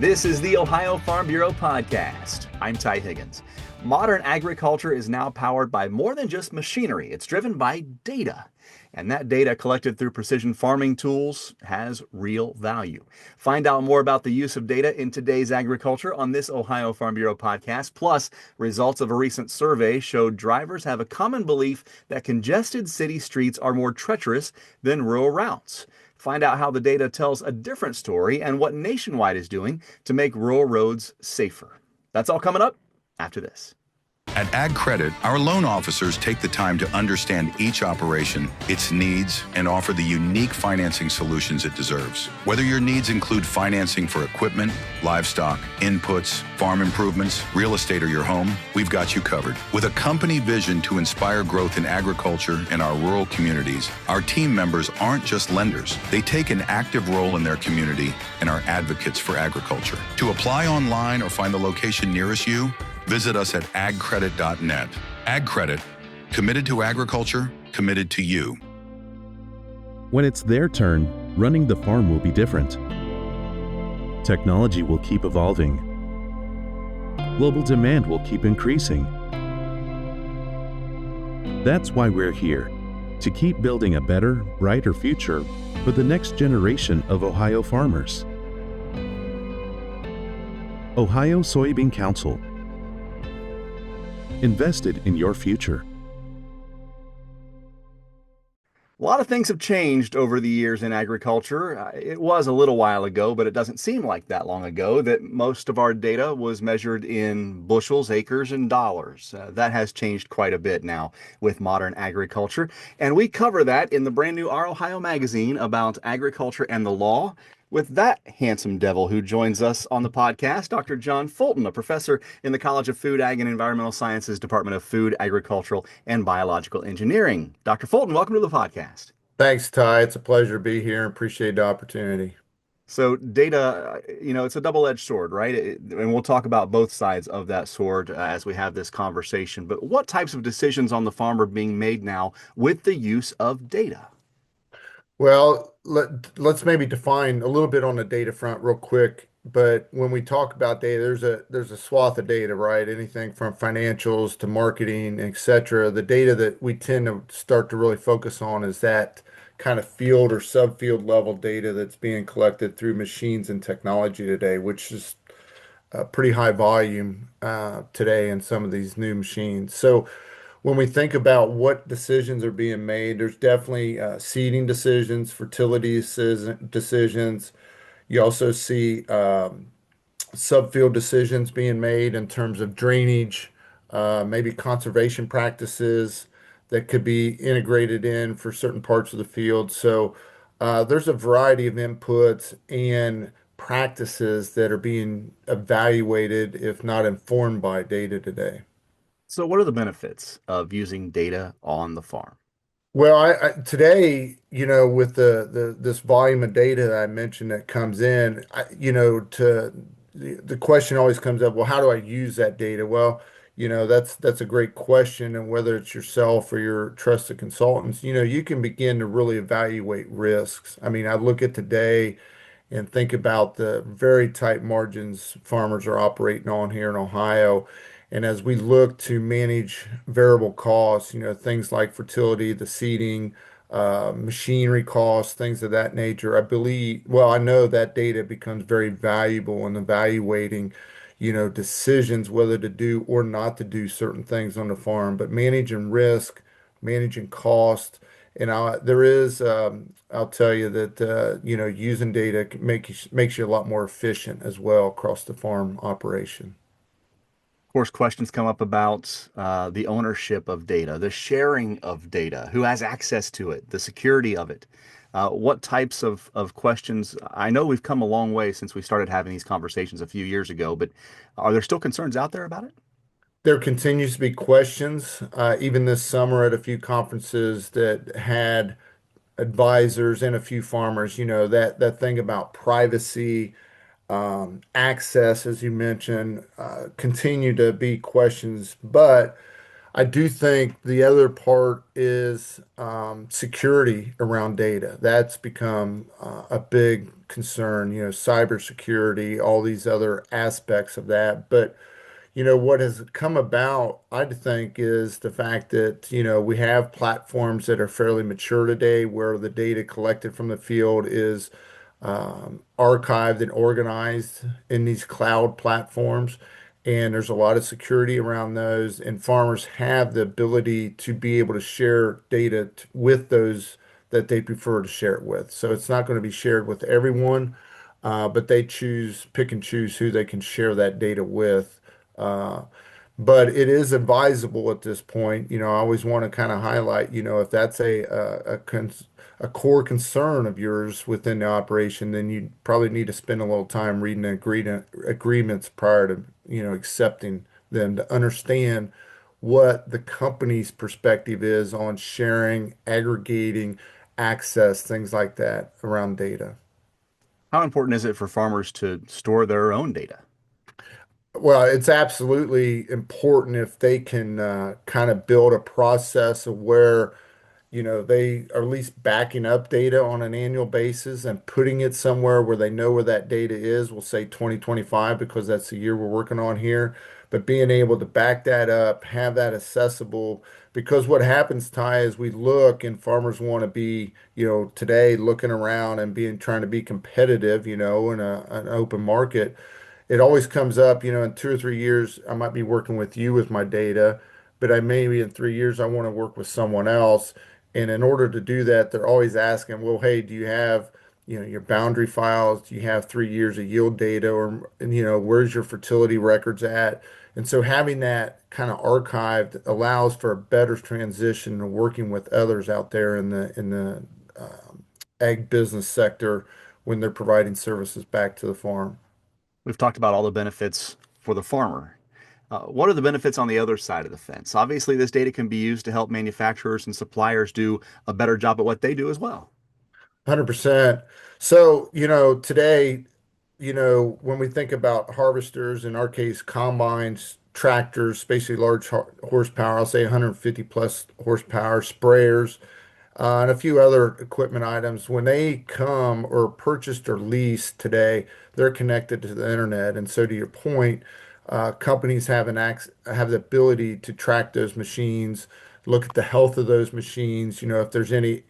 This is the Ohio Farm Bureau podcast. I'm Ty Higgins. Modern agriculture is now powered by more than just machinery. It's driven by data. And that data collected through precision farming tools has real value. Find out more about the use of data in today's agriculture on this Ohio Farm Bureau podcast. Plus, results of a recent survey showed drivers have a common belief that congested city streets are more treacherous than rural routes. Find out how the data tells a different story and what Nationwide is doing to make rural roads safer. That's all coming up after this. At Ag Credit, our loan officers take the time to understand each operation, its needs, and offer the unique financing solutions it deserves. Whether your needs include financing for equipment, livestock, inputs, farm improvements, real estate, or your home, we've got you covered. With a company vision to inspire growth in agriculture and our rural communities, our team members aren't just lenders. They take an active role in their community and are advocates for agriculture. To apply online or find the location nearest you, visit us at agcredit.net. Ag Credit, committed to agriculture, committed to you. When it's their turn, running the farm will be different. Technology will keep evolving. Global demand will keep increasing. That's why we're here, to keep building a better, brighter future for the next generation of Ohio farmers. Ohio Soybean Council. Invested in your future. A lot of things have changed over the years in agriculture. It was a little while ago, but it doesn't seem like that long ago that most of our data was measured in bushels, acres, and dollars. That has changed quite a bit now with modern agriculture. And we cover that in the brand new Our Ohio magazine about agriculture and the law, with that handsome devil who joins us on the podcast, Dr. John Fulton, a professor in the College of Food, Ag, and Environmental Sciences, Department of Food, Agricultural, and Biological Engineering. Dr. Fulton, welcome to the podcast. Thanks, Ty. It's a pleasure to be here and appreciate the opportunity. So data, it's a double-edged sword, right? And we'll talk about both sides of that sword as we have this conversation. But what types of decisions on the farm are being made now with the use of data? Well, let's maybe define a little bit on the data front real quick. But when we talk about data, there's a swath of data, right? Anything from financials to marketing, et cetera. The data that we tend to start to really focus on is that kind of field or subfield level data that's being collected through machines and technology today, which is a pretty high volume today in some of these new machines. So when we think about what decisions are being made, there's definitely seeding decisions, fertility decisions. You also see subfield decisions being made in terms of drainage, maybe conservation practices that could be integrated in for certain parts of the field. So there's a variety of inputs and practices that are being evaluated, if not informed by data today. So what are the benefits of using data on the farm? Well, today, with this volume of data that I mentioned that comes in, to the question always comes up, well, how do I use that data? Well, that's a great question, and whether it's yourself or your trusted consultants, you can begin to really evaluate risks. I mean, I look at today and think about the very tight margins farmers are operating on here in Ohio. And as we look to manage variable costs, things like fertility, the seeding, machinery costs, things of that nature, I know that data becomes very valuable in evaluating, decisions whether to do or not to do certain things on the farm, but managing risk, managing cost. And I'll tell you that, using data makes you a lot more efficient as well across the farm operation. Of course, questions come up about the ownership of data, the sharing of data, who has access to it, the security of it. What types of questions? I know we've come a long way since we started having these conversations a few years ago, but are there still concerns out there about it? There continues to be questions, even this summer at a few conferences that had advisors and a few farmers, that thing about privacy, access, as you mentioned, continue to be questions. But I do think the other part is security around data. That's become a big concern, cybersecurity, all these other aspects of that. But what has come about, I think, is the fact that, we have platforms that are fairly mature today where the data collected from the field is archived and organized in these cloud platforms. And there's a lot of security around those, and farmers have the ability to be able to share data with those that they prefer to share it with. So it's not going to be shared with everyone, but they pick and choose who they can share that data with. Uh, but it is advisable at this point. I always want to kind of highlight, if that's a core concern of yours within the operation, then you probably need to spend a little time reading the agreements prior to, accepting them to understand what the company's perspective is on sharing, aggregating, access, things like that around data. How important is it for farmers to store their own data? Well, it's absolutely important if they can kind of build a process of where they are at least backing up data on an annual basis and putting it somewhere where they know where that data is. We'll say 2025 because that's the year we're working on here. But being able to back that up, have that accessible, because what happens, Ty, is we look and farmers want to be, today looking around and trying to be competitive, in an open market. It always comes up, in 2 or 3 years, I might be working with you with my data, but I maybe in 3 years, I want to work with someone else. And in order to do that, they're always asking, well, hey, do you have, your boundary files? Do you have 3 years of yield data? Or, and, where's your fertility records at? And so having that kind of archived allows for a better transition to working with others out there in the ag business sector when they're providing services back to the farm. We've talked about all the benefits for the farmer. What are the benefits on the other side of the fence? Obviously, this data can be used to help manufacturers and suppliers do a better job at what they do as well. 100%. So, today, when we think about harvesters, in our case, combines, tractors, basically large horsepower, I'll say 150 plus horsepower, sprayers, and a few other equipment items, when they come or purchased or leased today, they're connected to the internet. And so, to your point, companies have the ability to track those machines, look at the health of those machines. If there's any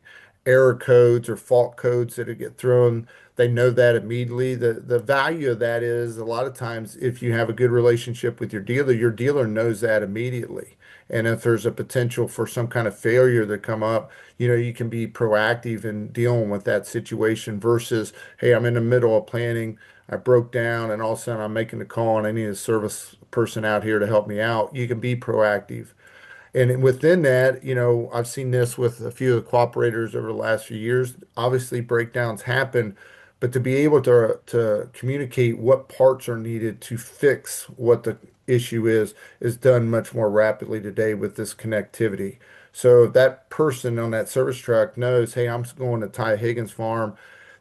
error codes or fault codes that get thrown, they know that immediately. The value of that is a lot of times if you have a good relationship with your dealer knows that immediately. And if there's a potential for some kind of failure to come up, you can be proactive in dealing with that situation versus, hey, I'm in the middle of planning, I broke down, and all of a sudden I'm making the call and I need a service person out here to help me out. You can be proactive. And within that, I've seen this with a few of the cooperators over the last few years. Obviously, breakdowns happen, but to be able to communicate what parts are needed to fix what the issue is done much more rapidly today with this connectivity. So that person on that service truck knows, hey, I'm going to Ty Higgins farm.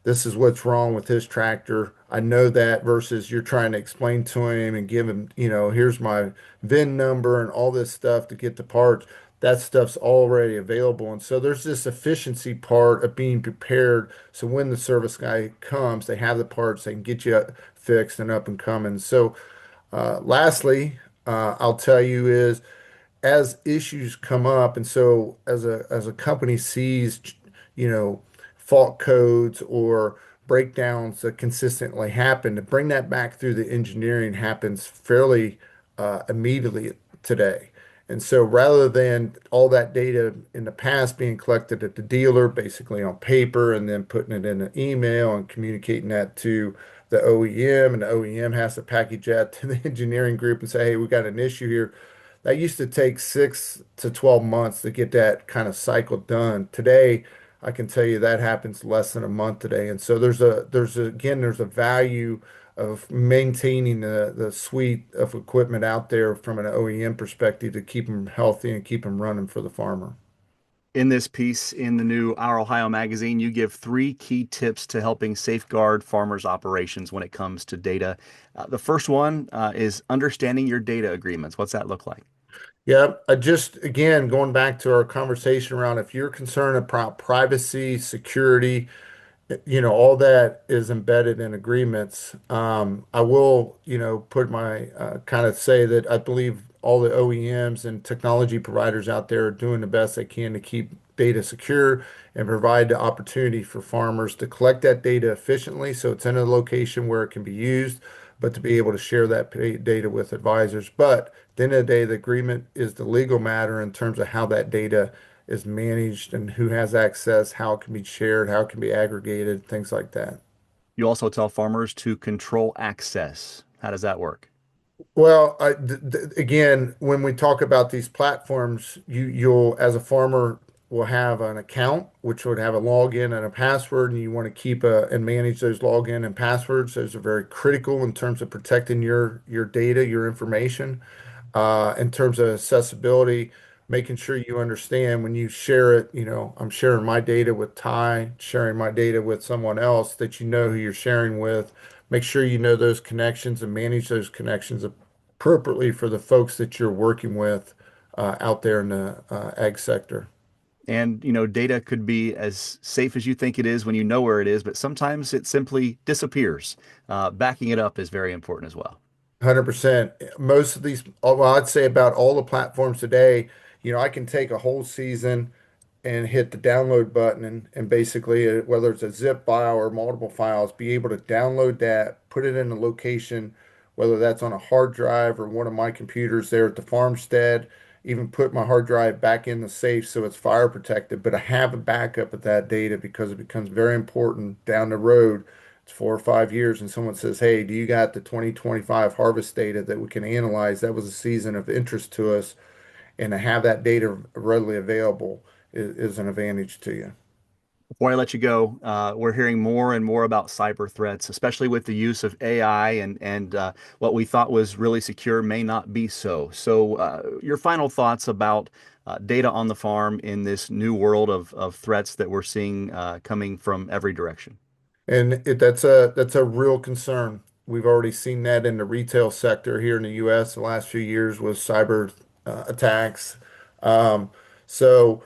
This is what's wrong with his tractor. I know that versus you're trying to explain to him and give him, here's my VIN number and all this stuff to get the parts. That stuff's already available. And so there's this efficiency part of being prepared. So when the service guy comes, they have the parts, they can get you fixed and up and coming. So lastly, I'll tell you is as issues come up, and so as a company sees, you know, fault codes or breakdowns that consistently happen, to bring that back through the engineering happens fairly immediately today. And so rather than all that data in the past being collected at the dealer, basically on paper, and then putting it in an email and communicating that to the OEM, and the OEM has to package that to the engineering group and say, hey, we got an issue here. That used to take 6 to 12 months to get that kind of cycle done. Today, I can tell you that happens less than a month today. And so there's a value of maintaining the suite of equipment out there from an OEM perspective to keep them healthy and keep them running for the farmer. In this piece in the new Our Ohio magazine, you give three key tips to helping safeguard farmers' operations when it comes to data. The first one is understanding your data agreements. What's that look like? Yeah, I just again going back to our conversation around if you're concerned about privacy, security, all that is embedded in agreements. I will, put my kind of say that I believe all the OEMs and technology providers out there are doing the best they can to keep data secure and provide the opportunity for farmers to collect that data efficiently so it's in a location where it can be used, but to be able to share that data with advisors. But at the end of the day, the agreement is the legal matter in terms of how that data is managed and who has access, how it can be shared, how it can be aggregated, things like that. You also tell farmers to control access. How does that work? Well, again, when we talk about these platforms, you'll, as a farmer, will have an account which would have a login and a password, and you want to keep and manage those login and passwords. Those are very critical in terms of protecting your data, your information. In terms of accessibility, making sure you understand when you share it, I'm sharing my data with Ty, sharing my data with someone else that you know who you're sharing with. Make sure you know those connections and manage those connections appropriately for the folks that you're working with out there in the ag sector. And, data could be as safe as you think it is when you know where it is, but sometimes it simply disappears. Backing it up is very important as well. 100%. Most of these, well, I'd say about all the platforms today, I can take a whole season and hit the download button and basically, whether it's a zip file or multiple files, be able to download that, put it in a location, whether that's on a hard drive or one of my computers there at the farmstead, even put my hard drive back in the safe so it's fire protected. But I have a backup of that data because it becomes very important down the road. It's 4 or 5 years, and someone says, "Hey, do you got the 2025 harvest data that we can analyze? That was a season of interest to us." And to have that data readily available is an advantage to you. Before I let you go, we're hearing more and more about cyber threats, especially with the use of AI and what we thought was really secure may not be so. So, your final thoughts about data on the farm in this new world of threats that we're seeing coming from every direction. And that's a real concern. We've already seen that in the retail sector here in the U.S. the last few years with cyber attacks. Um, so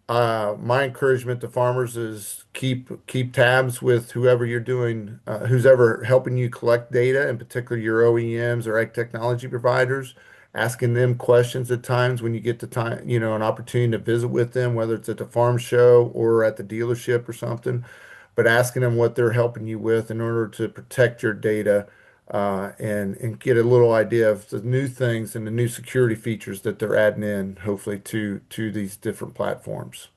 my encouragement to farmers is keep tabs with whoever you're doing, who's ever helping you collect data, in particular your OEMs or ag technology providers, asking them questions at times when you get the time, an opportunity to visit with them, whether it's at the farm show or at the dealership or something, but asking them what they're helping you with in order to protect your data. And get a little idea of the new things and the new security features that they're adding in, hopefully to these different platforms.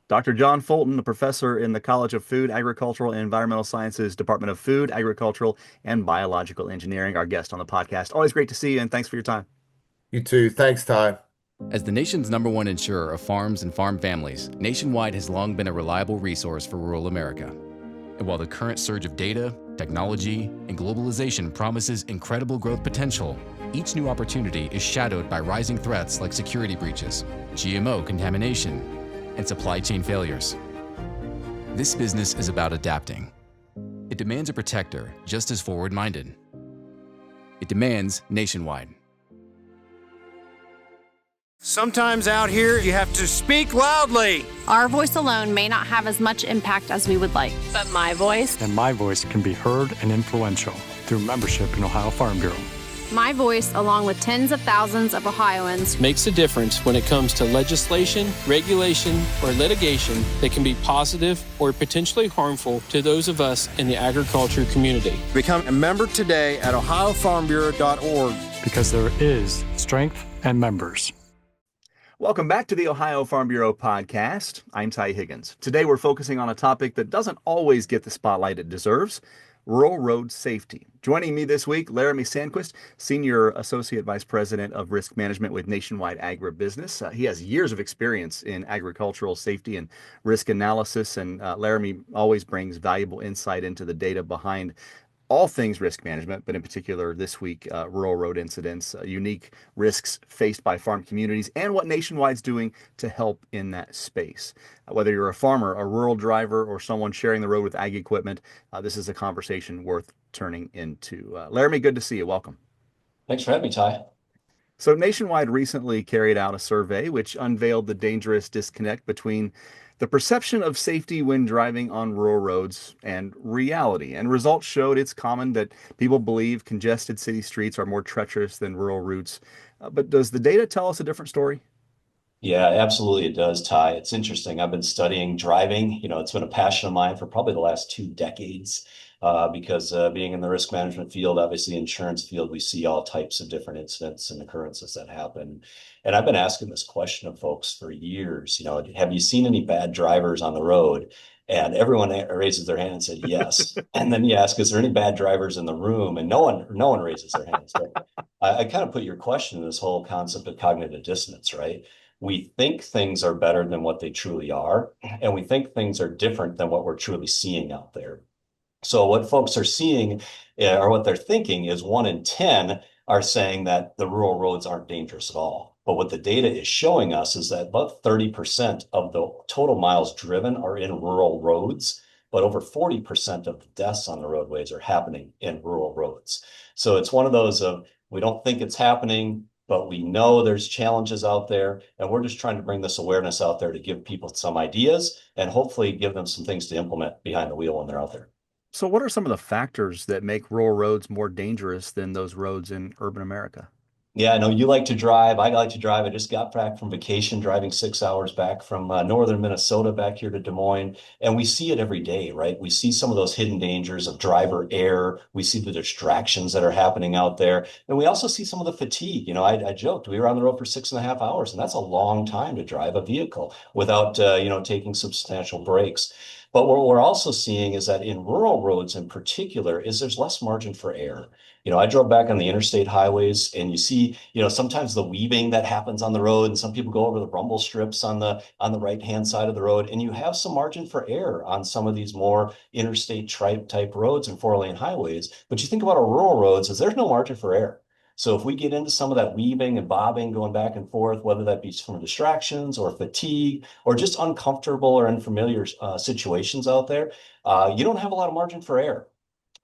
Dr. John Fulton, a professor in the College of Food, Agricultural, and Environmental Sciences, Department of Food, Agricultural, and Biological Engineering, our guest on the podcast. Always great to see you, and thanks for your time. You too. Thanks, Ty. As the nation's #1 insurer of farms and farm families, Nationwide has long been a reliable resource for rural America. And while the current surge of data, technology, and globalization promises incredible growth potential, each new opportunity is shadowed by rising threats like security breaches, GMO contamination, and supply chain failures. This business is about adapting. It demands a protector just as forward-minded. It demands Nationwide. Sometimes out here, you have to speak loudly. Our voice alone may not have as much impact as we would like. But my voice? And my voice can be heard and influential through membership in Ohio Farm Bureau. My voice, along with tens of thousands of Ohioans, makes a difference when it comes to legislation, regulation, or litigation that can be positive or potentially harmful to those of us in the agriculture community. Become a member today at ohiofarmbureau.org. Because there is strength and members. Welcome back to the Ohio Farm Bureau podcast. I'm Ty Higgins. Today we're focusing on a topic that doesn't always get the spotlight it deserves: rural road safety. Joining me this week, Laramie Sandquist, Senior Associate Vice President of Risk Management with Nationwide Agribusiness. He has years of experience in agricultural safety and risk analysis, and Laramie always brings valuable insight into the data behind all things risk management, but in particular this week, rural road incidents, unique risks faced by farm communities, and what Nationwide's doing to help in that space. Whether you're a farmer, a rural driver, or someone sharing the road with ag equipment, this is a conversation worth turning into. Laramie, good to see you. Welcome. Thanks for having me, Ty. So, Nationwide recently carried out a survey which unveiled the dangerous disconnect between the perception of safety when driving on rural roads and reality. And results showed it's common that people believe congested city streets are more treacherous than rural routes. But does the data tell us a different story? Yeah, absolutely it does, Ty. It's interesting. I've been studying driving. It's been a passion of mine for probably the last 2 decades, because being in the risk management field, obviously insurance field, we see all types of different incidents and occurrences that happen. And I've been asking this question of folks for years. Have you seen any bad drivers on the road? And everyone raises their hand and said yes. And then you ask, is there any bad drivers in the room? And no one raises their hand. So I kind of put your question in this whole concept of cognitive dissonance, right? We think things are better than what they truly are, and we think things are different than what we're truly seeing out there. So what folks are seeing, or what they're thinking, is 1 in 10 are saying that the rural roads aren't dangerous at all. But what the data is showing us is that about 30% of the total miles driven are in rural roads, but over 40% of the deaths on the roadways are happening in rural roads. So it's one of those of, we don't think it's happening, but we know there's challenges out there, and we're just trying to bring this awareness out there to give people some ideas and hopefully give them some things to implement behind the wheel when they're out there. So, what are some of the factors that make rural roads more dangerous than those roads in urban America? Yeah, I know you like to drive. I like to drive. I just got back from vacation, driving 6 hours back from northern Minnesota back here to Des Moines. And we see it every day, right? We see some of those hidden dangers of driver error. We see the distractions that are happening out there. And we also see some of the fatigue. I joked we were on the road for 6.5 hours, and that's a long time to drive a vehicle without, taking substantial breaks. But what we're also seeing is that in rural roads in particular, is there's less margin for error. I drove back on the interstate highways, and you see, sometimes the weaving that happens on the road, and some people go over the rumble strips on the right-hand side of the road, and you have some margin for error on some of these more interstate type roads and four-lane highways. But you think about our rural roads, is there's no margin for error. So if we get into some of that weaving and bobbing, going back and forth, whether that be from distractions or fatigue or just uncomfortable or unfamiliar situations out there, you don't have a lot of margin for error.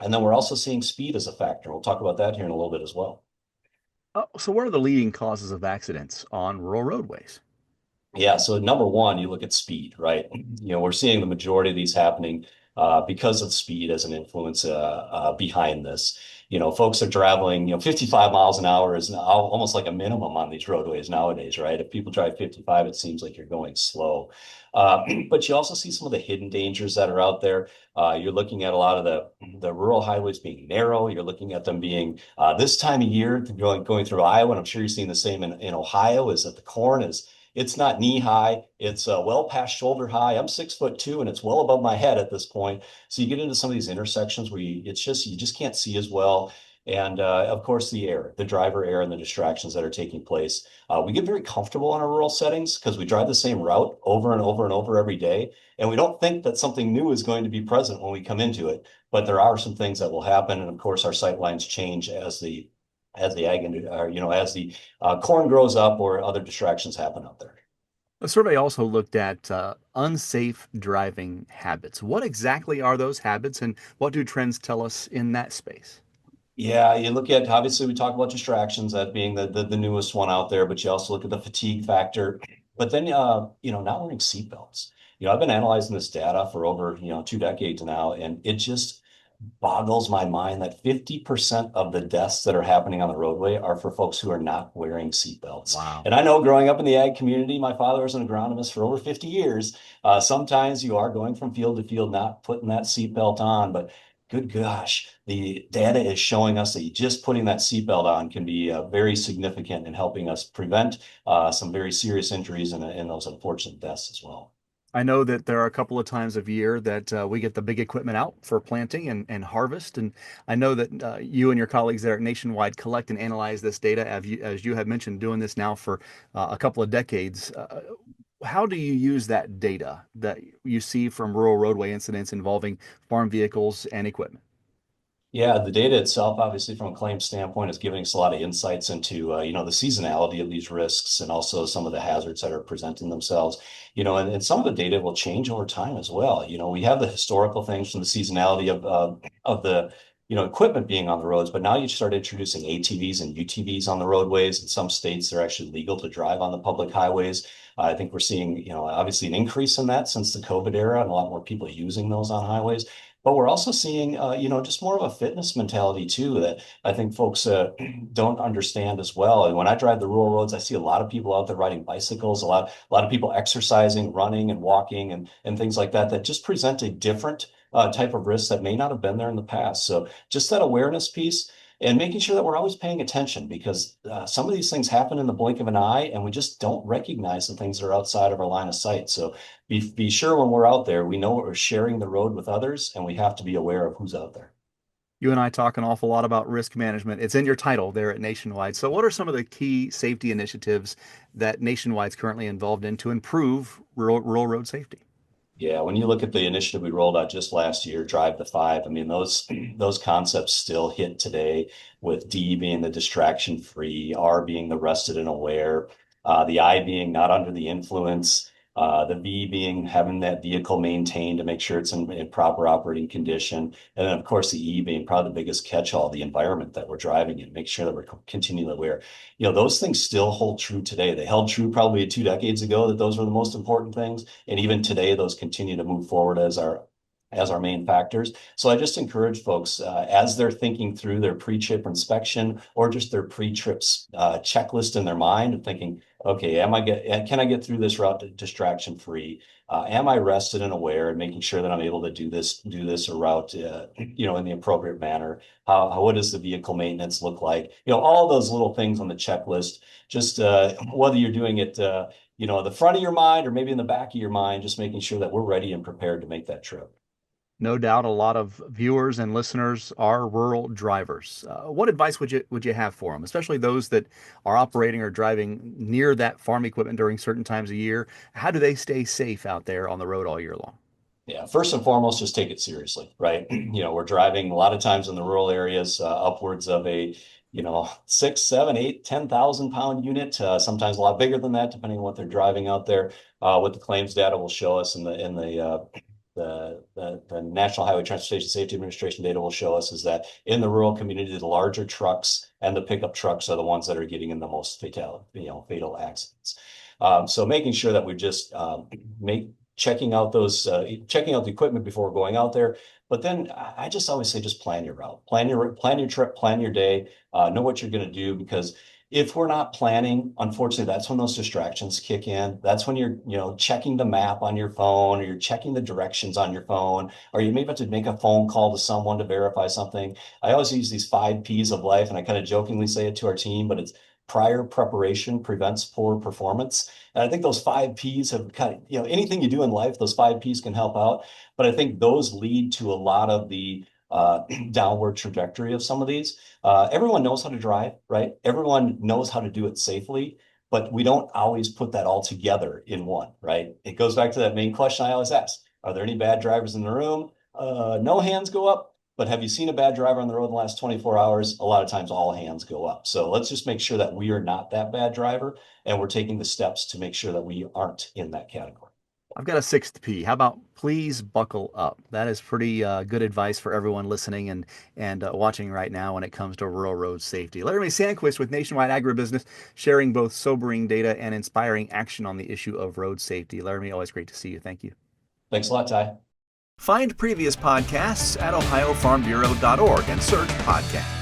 And then we're also seeing speed as a factor. We'll talk about that here in a little bit as well. So, what are the leading causes of accidents on rural roadways? Yeah, so number one, you look at speed, right? We're seeing the majority of these happening because of speed as an influence behind this. Folks are traveling, 55 miles an hour is now almost like a minimum on these roadways nowadays, right? If people drive 55, it seems like you're going slow. But you also see some of the hidden dangers that are out there. You're looking at a lot of the rural highways being narrow. You're looking at them being this time of year going through Iowa, and I'm sure you're seeing the same in Ohio, is that the corn is it's not knee high. It's well past shoulder high. I'm 6'2", and it's well above my head at this point. So you get into some of these intersections where you just can't see as well. And of course, the driver error, and the distractions that are taking place. We get very comfortable in our rural settings because we drive the same route over and over and over every day. And we don't think that something new is going to be present when we come into it. But there are some things that will happen. And of course, our sight lines change as the corn grows up or other distractions happen out there. The survey also looked at unsafe driving habits. What exactly are those habits, and what do trends tell us in that space? Yeah, you look at, obviously we talk about distractions, that being the newest one out there, but you also look at the fatigue factor. But then not wearing seatbelts. I've been analyzing this data for over 2 decades now, and it just boggles my mind that 50% of the deaths that are happening on the roadway are for folks who are not wearing seatbelts. Wow. And I know, growing up in the ag community, my father was an agronomist for over 50 years. Sometimes you are going from field to field, not putting that seatbelt on, but good gosh, the data is showing us that just putting that seatbelt on can be very significant in helping us prevent some very serious injuries and those unfortunate deaths as well. I know that there are a couple of times of year that we get the big equipment out for planting and harvest. And I know that you and your colleagues there at Nationwide collect and analyze this data, as you have mentioned, doing this now for a couple of decades. How do you use that data that you see from rural roadway incidents involving farm vehicles and equipment? Yeah, the data itself, obviously, from a claims standpoint, is giving us a lot of insights into, the seasonality of these risks, and also some of the hazards that are presenting themselves. And some of the data will change over time as well. We have the historical things from the seasonality of the equipment being on the roads, but now you start introducing ATVs and UTVs on the roadways. In some states, they're actually legal to drive on the public highways. I think we're seeing, obviously an increase in that since the COVID era and a lot more people using those on highways. But we're also seeing, just more of a fitness mentality too that I think folks don't understand as well. And when I drive the rural roads, I see a lot of people out there riding bicycles, a lot of people exercising, running and walking and things like that just present a different type of risk that may not have been there in the past. So just that awareness piece and making sure that we're always paying attention because some of these things happen in the blink of an eye and we just don't recognize the things that are outside of our line of sight. So be sure when we're out there, we know we're sharing the road with others and we have to be aware of who's out there. You and I talk an awful lot about risk management. It's in your title there at Nationwide. So what are some of the key safety initiatives that Nationwide's currently involved in to improve rural road safety? Yeah, when you look at the initiative we rolled out just last year, Drive the Five, I mean, those concepts still hit today with D being the distraction free, R being the rested and aware, the I being not under the influence, the V being having that vehicle maintained to make sure it's in proper operating condition. And then, of course, the E being probably the biggest catch-all, the environment that we're driving in, make sure that we're continually aware. Those things still hold true today. They held true probably 2 decades ago that those were the most important things. And even today, those continue to move forward as our main factors. So I just encourage folks as they're thinking through their pre-trip inspection or just their pre-trip checklist in their mind of thinking, okay, can I get through this route distraction free? Am I rested and aware and making sure that I'm able to do this route, in the appropriate manner? What does the vehicle maintenance look like? All those little things on the checklist, just whether you're doing it, the front of your mind or maybe in the back of your mind, just making sure that we're ready and prepared to make that trip. No doubt a lot of viewers and listeners are rural drivers. What advice would you have for them, especially those that are operating or driving near that farm equipment during certain times of year? How do they stay safe out there on the road all year long? Yeah, first and foremost, just take it seriously, right? We're driving a lot of times in the rural areas, upwards of a 6, 7, 8, 10,000 pound unit, sometimes a lot bigger than that, depending on what they're driving out there. What the claims data will show us in the National Highway Transportation Safety Administration data will show us is that in the rural community, the larger trucks and the pickup trucks are the ones that are getting in the most fatal accidents. So making sure that we just checking out the equipment before we're going out there. But then I just always say, just plan your route, plan your trip, plan your day, know what you're going to do, because if we're not planning, unfortunately, that's when those distractions kick in. That's when you're, checking the map on your phone, or you're checking the directions on your phone, or you may have to make a phone call to someone to verify something. I always use these 5 Ps of life, and I kind of jokingly say it to our team, but it's prior preparation prevents poor performance. And I think those 5 Ps have anything you do in life, those 5 Ps can help out. But I think those lead to a lot of the downward trajectory of some of these. Everyone knows how to drive, right? Everyone knows how to do it safely, but we don't always put that all together in one, right? It goes back to that main question I always ask. Are there any bad drivers in the room? No hands go up, but have you seen a bad driver on the road in the last 24 hours? A lot of times all hands go up. So let's just make sure that we are not that bad driver and we're taking the steps to make sure that we aren't in that category. I've got a 6th P. How about please buckle up? That is pretty good advice for everyone listening and watching right now when it comes to rural road safety. Larry Sandquist with Nationwide Agribusiness, sharing both sobering data and inspiring action on the issue of road safety. Larry, always great to see you. Thank you. Thanks a lot, Ty. Find previous podcasts at ohiofarmbureau.org and search podcast.